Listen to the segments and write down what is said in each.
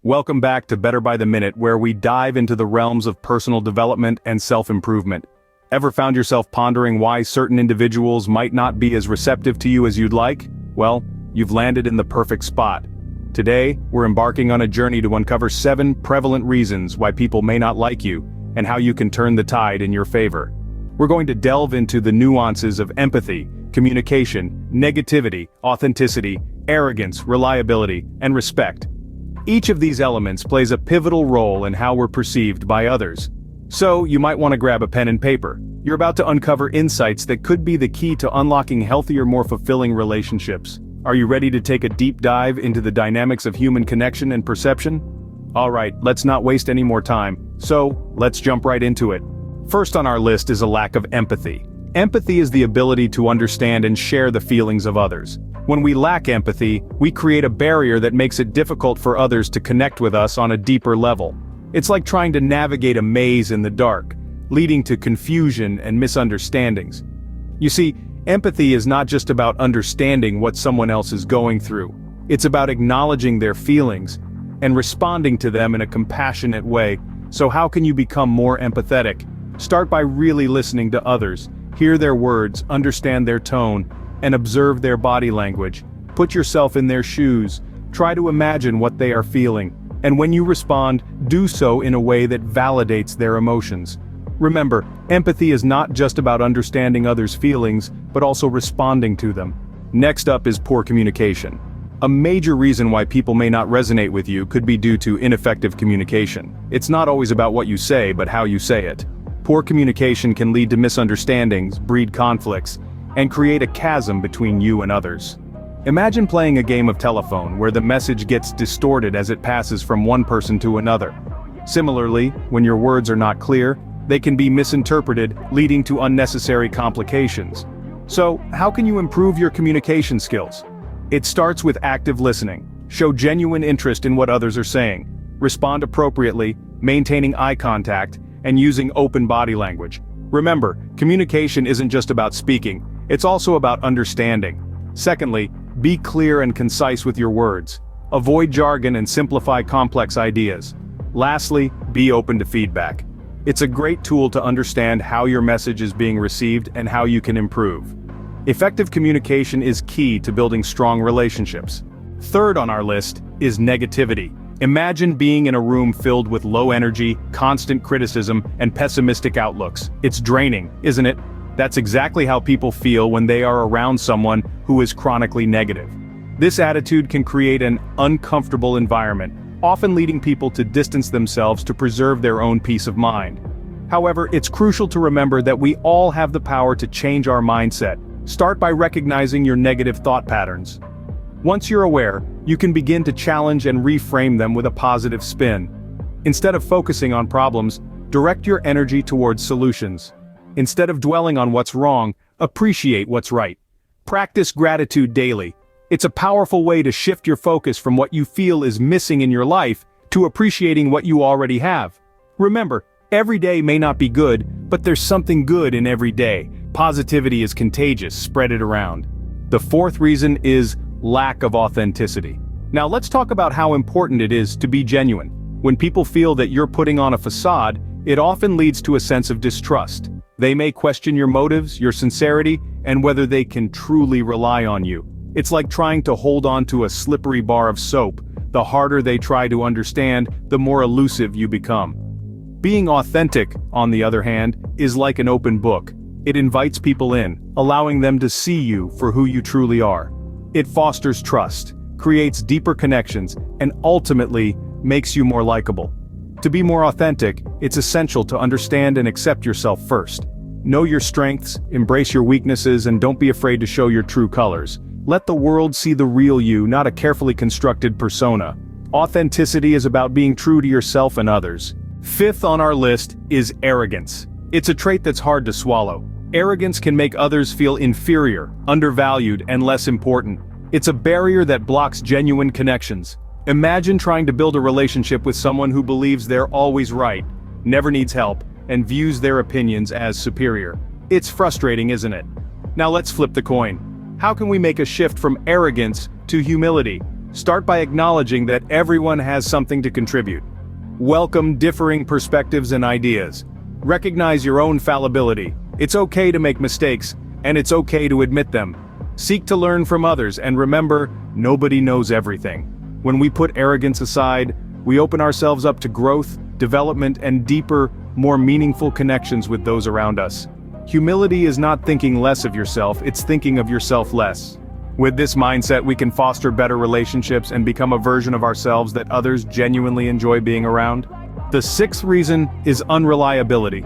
Welcome back to Better by the Minute, where we dive into the realms of personal development and self-improvement. Ever found yourself pondering why certain individuals might not be as receptive to you as you'd like? Well, you've landed in the perfect spot. Today, we're embarking on a journey to uncover 7 prevalent reasons why people may not like you, and how you can turn the tide in your favor. We're going to delve into the nuances of empathy, communication, negativity, authenticity, arrogance, reliability, and respect. Each of these elements plays a pivotal role in how we're perceived by others. So, you might want to grab a pen and paper. You're about to uncover insights that could be the key to unlocking healthier, more fulfilling relationships. Are you ready to take a deep dive into the dynamics of human connection and perception? Alright, let's not waste any more time, so let's jump right into it. First on our list is a lack of empathy. Empathy is the ability to understand and share the feelings of others. When we lack empathy, we create a barrier that makes it difficult for others to connect with us on a deeper level. It's like trying to navigate a maze in the dark, leading to confusion and misunderstandings. You see, empathy is not just about understanding what someone else is going through. It's about acknowledging their feelings and responding to them in a compassionate way. So how can you become more empathetic? Start by really listening to others. Hear their words, understand their tone, and observe their body language. Put yourself in their shoes. Try to imagine what they are feeling. And when you respond, do so in a way that validates their emotions. Remember, empathy is not just about understanding others' feelings, but also responding to them. Next up is poor communication. A major reason why people may not resonate with you could be due to ineffective communication. It's not always about what you say, but how you say it. Poor communication can lead to misunderstandings, breed conflicts, and create a chasm between you and others. Imagine playing a game of telephone where the message gets distorted as it passes from one person to another. Similarly, when your words are not clear, they can be misinterpreted, leading to unnecessary complications. So, how can you improve your communication skills? It starts with active listening. Show genuine interest in what others are saying. Respond appropriately, maintaining eye contact, and using open body language. Remember, communication isn't just about speaking, it's also about understanding. Secondly, be clear and concise with your words. Avoid jargon and simplify complex ideas. Lastly, be open to feedback. It's a great tool to understand how your message is being received and how you can improve. Effective communication is key to building strong relationships. Third on our list is negativity. Imagine being in a room filled with low energy, constant criticism, and pessimistic outlooks. It's draining, isn't it? That's exactly how people feel when they are around someone who is chronically negative. This attitude can create an uncomfortable environment, often leading people to distance themselves to preserve their own peace of mind. However, it's crucial to remember that we all have the power to change our mindset. Start by recognizing your negative thought patterns. Once you're aware, you can begin to challenge and reframe them with a positive spin. Instead of focusing on problems, direct your energy towards solutions. Instead of dwelling on what's wrong, appreciate what's right. Practice gratitude daily. It's a powerful way to shift your focus from what you feel is missing in your life to appreciating what you already have. Remember, every day may not be good, but there's something good in every day. Positivity is contagious, spread it around. The fourth reason is lack of authenticity. Now let's talk about how important it is to be genuine. When people feel that you're putting on a facade, it often leads to a sense of distrust. They may question your motives, your sincerity, and whether they can truly rely on you. It's like trying to hold on to a slippery bar of soap. The harder they try to understand, the more elusive you become. Being authentic, on the other hand, is like an open book. It invites people in, allowing them to see you for who you truly are. It fosters trust, creates deeper connections, and ultimately makes you more likable. To be more authentic, it's essential to understand and accept yourself first. Know your strengths, embrace your weaknesses, and don't be afraid to show your true colors. Let the world see the real you, not a carefully constructed persona. Authenticity is about being true to yourself and others. Fifth on our list is arrogance. It's a trait that's hard to swallow. Arrogance can make others feel inferior, undervalued, and less important. It's a barrier that blocks genuine connections. Imagine trying to build a relationship with someone who believes they're always right, never needs help, and views their opinions as superior. It's frustrating, isn't it? Now let's flip the coin. How can we make a shift from arrogance to humility? Start by acknowledging that everyone has something to contribute. Welcome differing perspectives and ideas. Recognize your own fallibility. It's okay to make mistakes, and it's okay to admit them. Seek to learn from others, and remember, nobody knows everything. When we put arrogance aside, we open ourselves up to growth, development, and deeper, more meaningful connections with those around us. Humility is not thinking less of yourself, it's thinking of yourself less. With this mindset, we can foster better relationships and become a version of ourselves that others genuinely enjoy being around. The sixth reason is unreliability.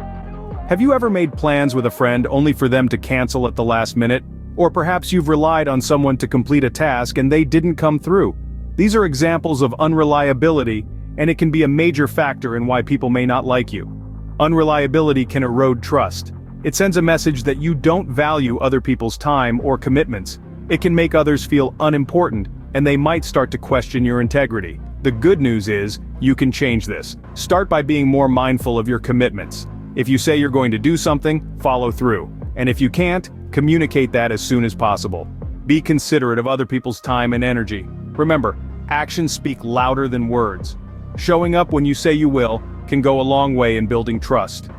Have you ever made plans with a friend only for them to cancel at the last minute? Or perhaps you've relied on someone to complete a task and they didn't come through. These are examples of unreliability, and it can be a major factor in why people may not like you. Unreliability can erode trust. It sends a message that you don't value other people's time or commitments. It can make others feel unimportant, and they might start to question your integrity. The good news is, you can change this. Start by being more mindful of your commitments. If you say you're going to do something, follow through. And if you can't, communicate that as soon as possible. Be considerate of other people's time and energy. Remember, actions speak louder than words. Showing up when you say you will can go a long way in building trust.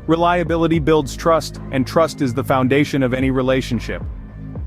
Reliability builds trust, and trust is the foundation of any relationship.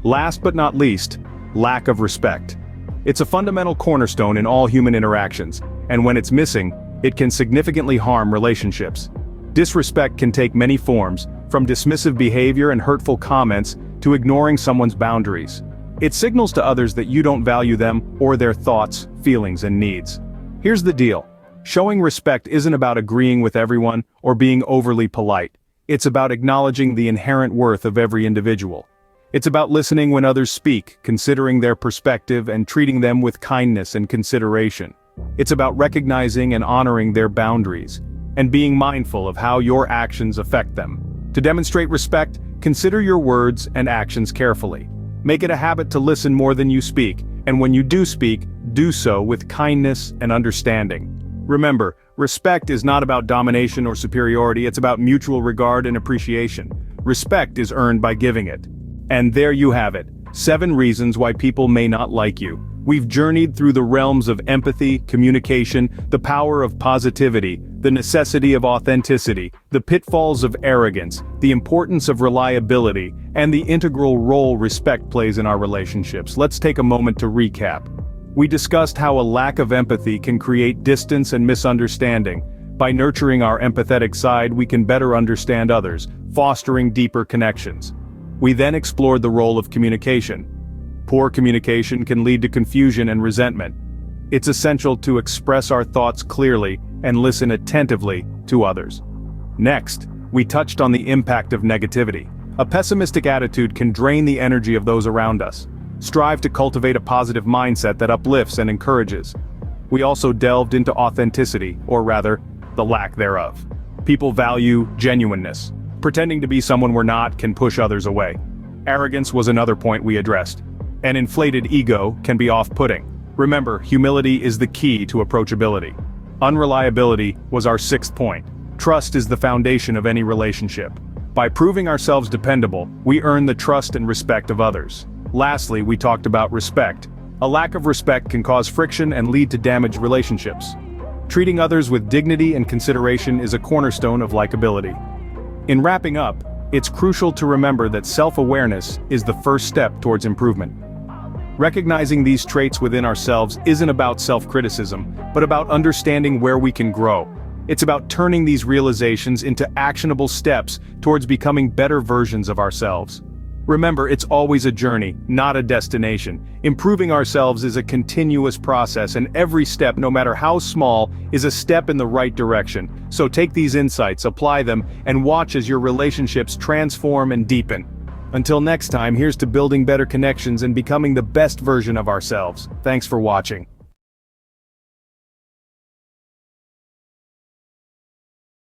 Last but not least, lack of respect. It's a fundamental cornerstone in all human interactions, and when it's missing, it can significantly harm relationships. Disrespect can take many forms, from dismissive behavior and hurtful comments to ignoring someone's boundaries. It signals to others that you don't value them or their thoughts, feelings, and needs. Here's the deal. Showing respect isn't about agreeing with everyone or being overly polite. It's about acknowledging the inherent worth of every individual. It's about listening when others speak, considering their perspective, and treating them with kindness and consideration. It's about recognizing and honoring their boundaries, and being mindful of how your actions affect them. To demonstrate respect, consider your words and actions carefully. Make it a habit to listen more than you speak, and when you do speak, do so with kindness and understanding. Remember, respect is not about domination or superiority, it's about mutual regard and appreciation. Respect is earned by giving it. And there you have it, 7 reasons why people may not like you. We've journeyed through the realms of empathy, communication, the power of positivity, the necessity of authenticity, the pitfalls of arrogance, the importance of reliability, and the integral role respect plays in our relationships. Let's take a moment to recap. We discussed how a lack of empathy can create distance and misunderstanding. By nurturing our empathetic side, we can better understand others, fostering deeper connections. We then explored the role of communication. Poor communication can lead to confusion and resentment. It's essential to express our thoughts clearly and listen attentively to others. Next, we touched on the impact of negativity. A pessimistic attitude can drain the energy of those around us. Strive to cultivate a positive mindset that uplifts and encourages. We also delved into authenticity, or rather, the lack thereof. People value genuineness. Pretending to be someone we're not can push others away. Arrogance was another point we addressed. An inflated ego can be off-putting. Remember, humility is the key to approachability. Unreliability was our 6th point. Trust is the foundation of any relationship. By proving ourselves dependable, we earn the trust and respect of others. Lastly, we talked about respect. A lack of respect can cause friction and lead to damaged relationships. Treating others with dignity and consideration is a cornerstone of likability. In wrapping up, it's crucial to remember that self-awareness is the first step towards improvement. Recognizing these traits within ourselves isn't about self-criticism, but about understanding where we can grow. It's about turning these realizations into actionable steps towards becoming better versions of ourselves. Remember, it's always a journey, not a destination. Improving ourselves is a continuous process, and every step, no matter how small, is a step in the right direction. So take these insights, apply them, and watch as your relationships transform and deepen. Until next time, here's to building better connections and becoming the best version of ourselves. Thanks for watching.